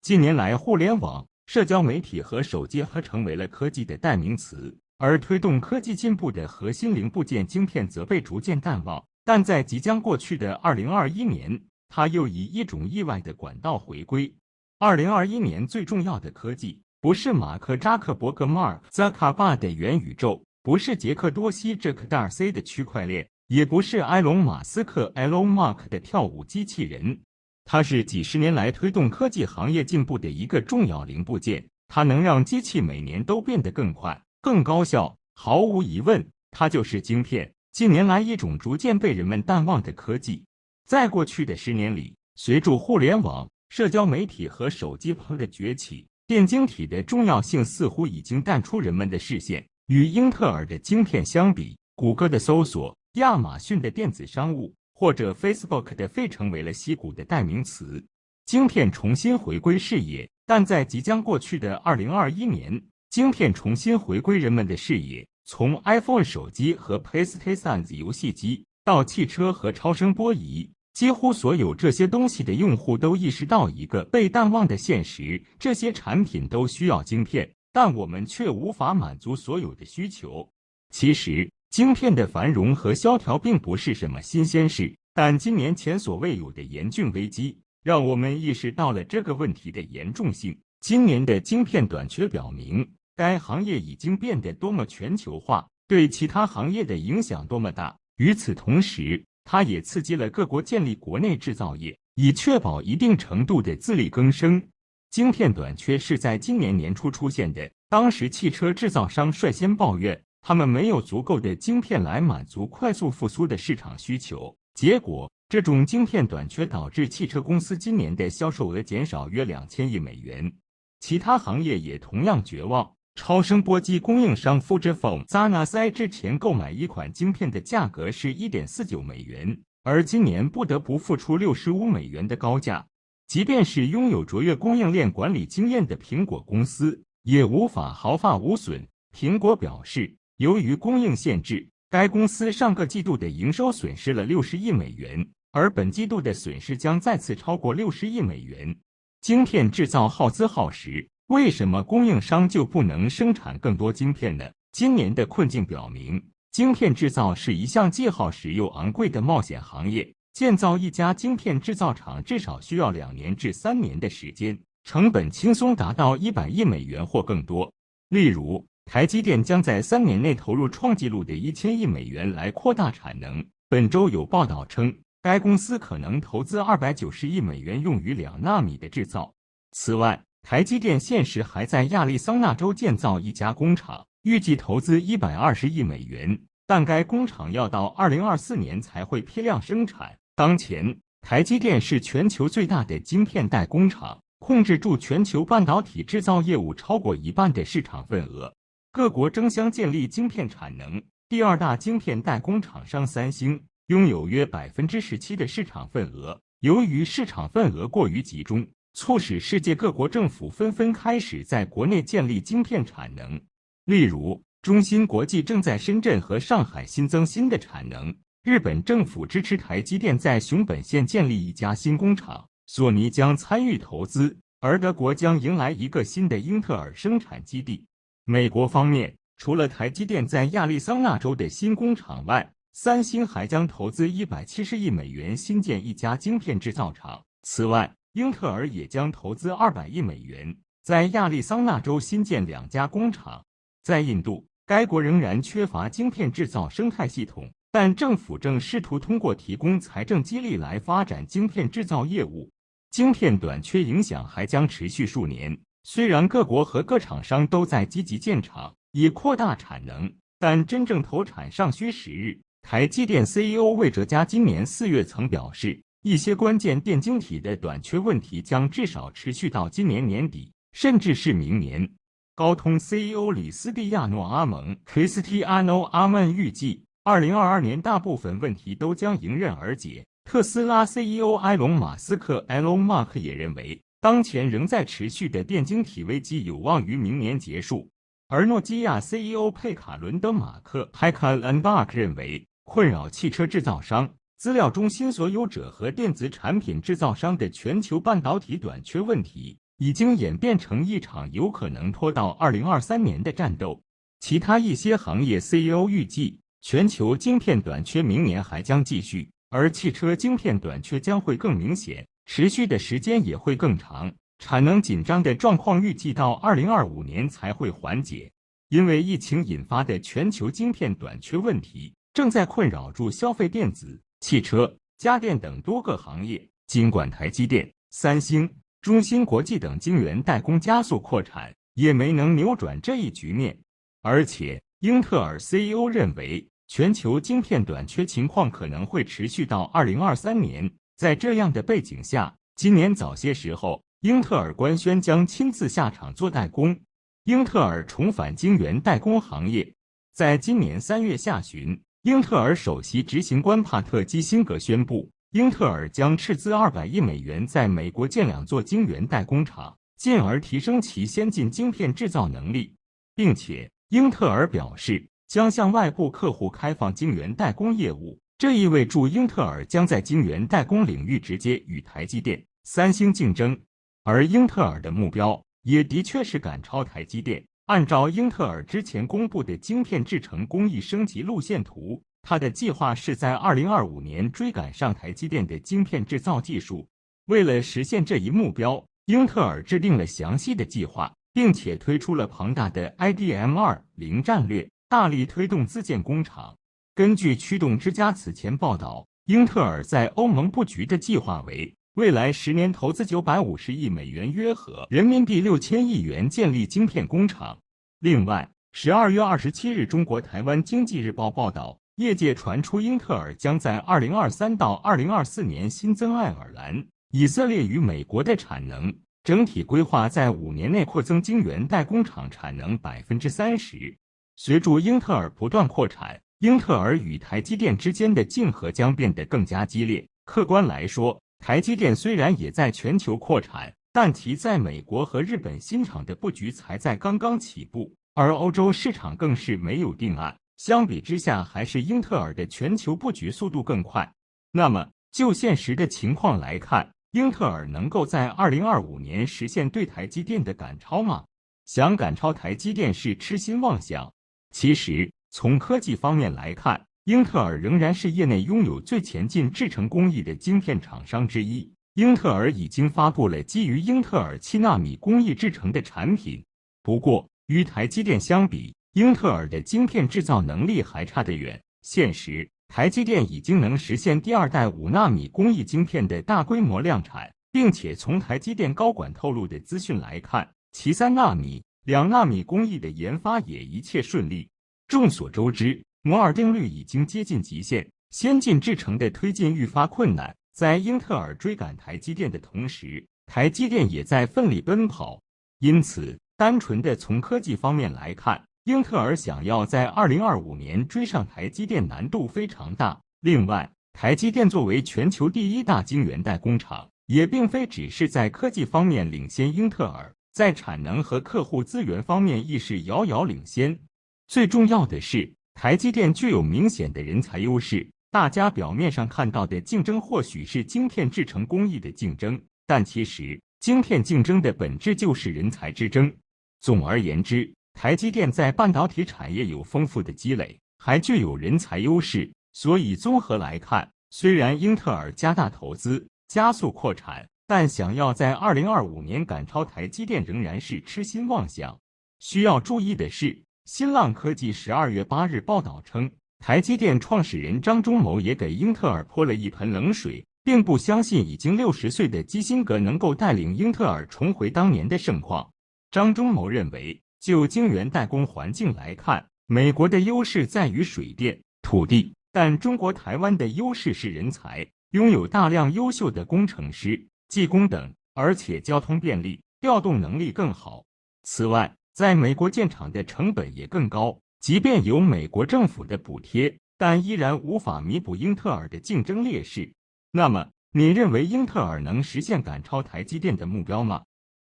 近年来，互联网、社交媒体和手机成为了科技的代名词，而推动科技进步的核心零部件晶片则被逐渐淡忘。但在即将过去的2021年，它又以一种意外的管道回归。2021年最重要的科技，不是马克扎克伯格 Mark Zuckerberg 的元宇宙，不是杰克多西 Jack Dorsey 的区块链，也不是埃隆马斯克 Elon Musk 的跳舞机器人。它是几十年来推动科技行业进步的一个重要零部件，它能让机器每年都变得更快、更高效。毫无疑问，它就是晶片。近年来，一种逐渐被人们淡忘的科技。在过去的10年里，随着互联网、社交媒体和手机的崛起，电晶体的重要性似乎已经淡出人们的视线。与英特尔的晶片相比，谷歌的搜索、亚马逊的电子商务，或者 Facebook 的费成为了矽谷的代名词。晶片重新回归视野，但在即将过去的2021年，晶片重新回归人们的视野。从 iPhone 手机和 PlayStation 游戏机到汽车和超声波仪，几乎所有这些东西的用户都意识到一个被淡忘的现实：这些产品都需要晶片，但我们却无法满足所有的需求。其实，晶片的繁荣和萧条并不是什么新鲜事，但今年前所未有的严峻危机让我们意识到了这个问题的严重性。今年的晶片短缺表明，该行业已经变得多么全球化，对其他行业的影响多么大。与此同时，它也刺激了各国建立国内制造业，以确保一定程度的自力更生。晶片短缺是在今年年初出现的，当时汽车制造商率先抱怨，他们没有足够的晶片来满足快速复苏的市场需求。结果，这种晶片短缺导致汽车公司今年的销售额减少约2000亿美元。其他行业也同样绝望。超声波机供应商 Fujifilm Zansai 之前购买一款晶片的价格是1.49美元，而今年不得不付出65美元的高价。即便是拥有卓越供应链管理经验的苹果公司，也无法毫发无损。苹果表示，由于供应限制，该公司上个季度的营收损失了60亿美元，而本季度的损失将再次超过60亿美元。晶片制造耗资耗时，为什么供应商就不能生产更多晶片呢？今年的困境表明，晶片制造是一项既耗时又昂贵的冒险行业。建造一家晶片制造厂至少需要2年至3年的时间，成本轻松达到100亿美元或更多。例如，台积电将在3年内投入创纪录的1000亿美元来扩大产能。本周有报道称，该公司可能投资290亿美元用于2纳米的制造。此外，台积电现时还在亚利桑那州建造一家工厂，预计投资120亿美元，但该工厂要到2024年才会批量生产。当前，台积电是全球最大的晶片代工厂，控制住全球半导体制造业务超过1半的市场份额。各国争相建立晶片产能，第2大晶片代工厂商三星拥有约17%的市场份额。由于市场份额过于集中，促使世界各国政府纷纷开始在国内建立晶片产能。例如，中芯国际正在深圳和上海新增新的产能。日本政府支持台积电在熊本县建立一家新工厂，索尼将参与投资，而德国将迎来一个新的英特尔生产基地。美国方面，除了台积电在亚利桑那州的新工厂外，三星还将投资170亿美元新建一家晶片制造厂。此外，英特尔也将投资200亿美元，在亚利桑那州新建2家工厂。在印度，该国仍然缺乏晶片制造生态系统，但政府正试图通过提供财政激励来发展晶片制造业务。晶片短缺影响还将持续数年，虽然各国和各厂商都在积极建厂，以扩大产能，但真正投产尚需时日。台积电 CEO 魏哲嘉今年4月曾表示，一些关键电晶体的短缺问题将至少持续到今年年底，甚至是明年。高通 CEO 里斯蒂亚诺·阿蒙 Cristiano Amon 预计，2022年大部分问题都将迎刃而解。特斯拉 CEO 埃隆·马斯克 Elon Musk 也认为，当前仍在持续的电晶体危机有望于明年结束。而诺基亚 CEO 佩卡伦德·马克 Pekka Lundmark 认为，困扰汽车制造商、资料中心所有者和电子产品制造商的全球半导体短缺问题已经演变成一场有可能拖到2023年的战斗。其他一些行业 CEO 预计，全球晶片短缺明年还将继续，而汽车晶片短缺将会更明显，持续的时间也会更长。产能紧张的状况预计到2025年才会缓解。因为疫情引发的全球晶片短缺问题，正在困扰住消费电子、汽车、家电等多个行业。尽管台积电、三星、中芯国际等晶圆代工加速扩产，也没能扭转这一局面。而且，英特尔 CEO 认为，全球晶片短缺情况可能会持续到2023年。在这样的背景下，今年早些时候，英特尔官宣将亲自下场做代工。英特尔重返晶圆代工行业。在今年3月下旬，英特尔首席执行官帕特基辛格宣布，英特尔将斥资200亿美元在美国建2座晶圆代工厂，进而提升其先进晶片制造能力。并且，英特尔表示将向外部客户开放晶圆代工业务，这意味着英特尔将在晶圆代工领域直接与台积电、三星竞争。而英特尔的目标也的确是赶超台积电。按照英特尔之前公布的晶片制程工艺升级路线图，它的计划是在2025年追赶上台积电的晶片制造技术。为了实现这一目标，英特尔制定了详细的计划，并且推出了庞大的 IDM 2.0战略，大力推动自建工厂。根据驱动之家此前报道，英特尔在欧盟布局的计划为未来10年投资950亿美元，约合人民币6000亿元，建立晶片工厂。另外，12月27日，中国台湾经济日报报道，业界传出英特尔将在2023到2024年新增爱尔兰、以色列与美国的产能，整体规划在5年内扩增晶圆代工厂产能30%。随着英特尔不断扩产，英特尔与台积电之间的竞合将变得更加激烈。客观来说，台积电虽然也在全球扩产，但其在美国和日本新厂的布局才在刚刚起步，而欧洲市场更是没有定案。相比之下，还是英特尔的全球布局速度更快。那么，就现实的情况来看，英特尔能够在2025年实现对台积电的赶超吗？想赶超台积电是痴心妄想。其实，从科技方面来看，英特尔仍然是业内拥有最前进制程工艺的晶片厂商之一。英特尔已经发布了基于英特尔7纳米工艺制程的产品。不过，与台积电相比，英特尔的晶片制造能力还差得远。现时，台积电已经能实现第2代5纳米工艺晶片的大规模量产，并且从台积电高管透露的资讯来看，其3纳米、2纳米工艺的研发也一切顺利。众所周知，摩尔定律已经接近极限，先进制程的推进愈发困难。在英特尔追赶台积电的同时，台积电也在奋力奔跑。因此，单纯的从科技方面来看，英特尔想要在2025年追上台积电难度非常大。另外，台积电作为全球第1大晶圆代工厂，也并非只是在科技方面领先英特尔，在产能和客户资源方面亦是遥遥领先。最重要的是，台积电具有明显的人才优势。大家表面上看到的竞争或许是晶片制程工艺的竞争，但其实晶片竞争的本质就是人才之争。总而言之，台积电在半导体产业有丰富的积累，还具有人才优势。所以综合来看，虽然英特尔加大投资、加速扩产，但想要在2025年赶超台积电仍然是痴心妄想。需要注意的是，新浪科技12月8日报道称，台积电创始人张忠谋也给英特尔泼了一盆冷水，并不相信已经60岁的基辛格能够带领英特尔重回当年的盛况。张忠谋认为，就晶圆代工环境来看，美国的优势在于水电、土地，但中国台湾的优势是人才，拥有大量优秀的工程师、技工等，而且交通便利，调动能力更好。此外，在美国建厂的成本也更高，即便有美国政府的补贴，但依然无法弥补英特尔的竞争劣势。那么，你认为英特尔能实现赶超台积电的目标吗？